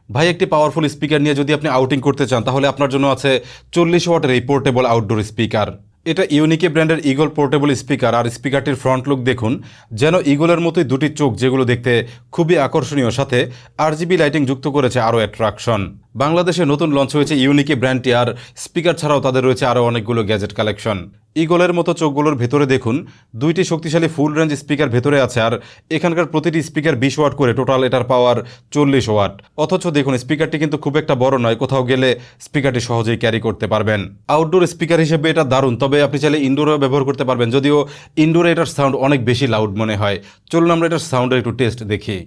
ভাই একটি powerful speaker নিয়ে যদি আপনি আউটিং করতে চান তাহলে আপনার জন্য আছে 40 ওয়াটের এই পোর্টেবল আউটডোর স্পিকার। এটা ইউনিকি ব্র্যান্ডের ইগল পোর্টেবল স্পিকার। আর স্পিকারটির ফ্রন্ট লুক দেখুন, যেন ইগলের মতোই দুটি চোখ, যেগুলো দেখতে খুবই আকর্ষণীয়। সাথে RGB লাইটিং যুক্ত করেছে আরও অ্যাট্রাকশন। বাংলাদেশে নতুন লঞ্চ হয়েছে ইউনিকি ব্র্যান্ডটি, আর স্পিকার ছাড়াও তাদের রয়েছে আরও অনেকগুলো গ্যাজেট কালেকশন। ইগলের মতো চোখগুলোর ভেতরে দেখুন দুইটি শক্তিশালী ফুল রেঞ্জ স্পিকার ভেতরে আছে, আর এখানকার প্রতিটি স্পিকার 20 ওয়াট করে, টোটাল এটার পাওয়ার 40 ওয়াট। অথচ দেখুন স্পিকারটি কিন্তু খুব একটা বড় নয়, কোথাও গেলে স্পিকারটি সহজেই ক্যারি করতে পারবেন। আউটডোর স্পিকার হিসেবে এটা দারুণ, তবে আপনি চাইলে ইনডোরেও ব্যবহার করতে পারবেন, যদিও ইনডোরে এটার সাউন্ড অনেক বেশি লাউড মনে হয়। চলুন আমরা এটার সাউন্ডের একটু টেস্ট দেখি।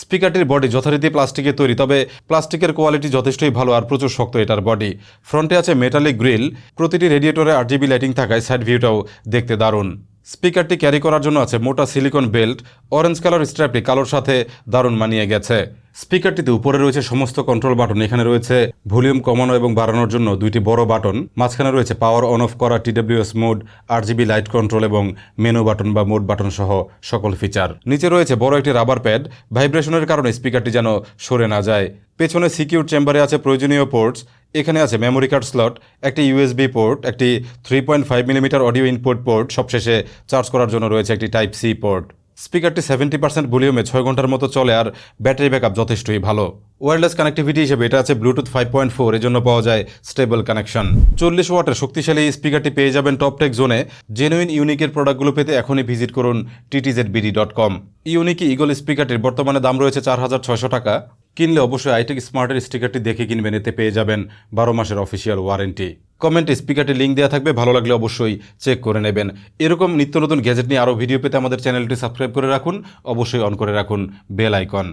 স্পিকারটির বডি যথারীতি প্লাস্টিকের তৈরি, তবে প্লাস্টিকের কোয়ালিটি যথেষ্টই ভালো আর প্রচুর শক্ত এটার বডি। ফ্রন্টে আছে মেটালিক গ্রিল, প্রতিটি রেডিয়েটরে RGB লাইটিং থাকায় সাইড ভিউটাও দেখতে দারুণ। স্পিকারটি ক্যারি করার জন্য আছে মোটা সিলিকন বেল্ট, অরেঞ্জ কালার স্ট্র্যাপটি কালোর সাথে দারুণ মানিয়ে গেছে। স্পিকারটিতে উপরে রয়েছে সমস্ত কন্ট্রোল বাটন, এখানে রয়েছে ভলিউম কমানো এবং বাড়ানোর জন্য দুইটি বড় বাটন, মাঝখানে রয়েছে পাওয়ার অন অফ করা, TWS mode, RGB light control এবং মেনু বাটন বা মোড বাটন সহ সকল ফিচার। নিচে রয়েছে বড় একটি রাবার প্যাড, ভাইব্রেশনের কারণে স্পিকারটি যেন সরে না যায়। পেছনে সিকিউর চেম্বারে আছে প্রয়োজনীয় পোর্টস, এখানে আছে মেমোরি কার্ড স্লট, একটি USB পোর্ট, একটি 3.5 মিলিমিটার অডিও ইনপুট পোর্ট, সবশেষে চার্জ করার জন্য রয়েছে একটি টাইপ C পোর্ট। স্পিকারটি 70% ভলিউমে 6 ঘন্টার মতো চলে, আর ব্যাটারি ব্যাকআপ যথেষ্টই ভালো। ওয়্যারলেস কানেক্টিভিটি হিসেবে এটা আছে ব্লুটুথ 5.4, এর জন্য পাওয়া যায় স্টেবল কানেকশন। 40 ওয়াটের শক্তিশালী স্পিকারটি পেয়ে যাবেন টপটেক জোনে। জেনুইন ইউনিকের প্রোডাক্টগুলো পেতে এখনই ভিজিট করুন ttZBD.com। ইউনিকি ইগল স্পিকারটির বর্তমানে দাম রয়েছে 4600 টাকা। কিনলে অবশ্যই আইটেক স্মার্টের স্টিকারটি দেখে কিনবেন, এতে পেয়ে যাবেন 12 মাসের অফিসিয়াল ওয়ারেন্টি। কমেন্টে স্পিকারটির লিঙ্ক দেওয়া থাকবে, ভালো লাগলে অবশ্যই চেক করে নেবেন। এরকম নিত্য নতুন গ্যাজেট নিয়ে আরও ভিডিও পেতে আমাদের চ্যানেলটি সাবস্ক্রাইব করে রাখুন, অবশ্যই অন করে রাখুন বেল আইকন।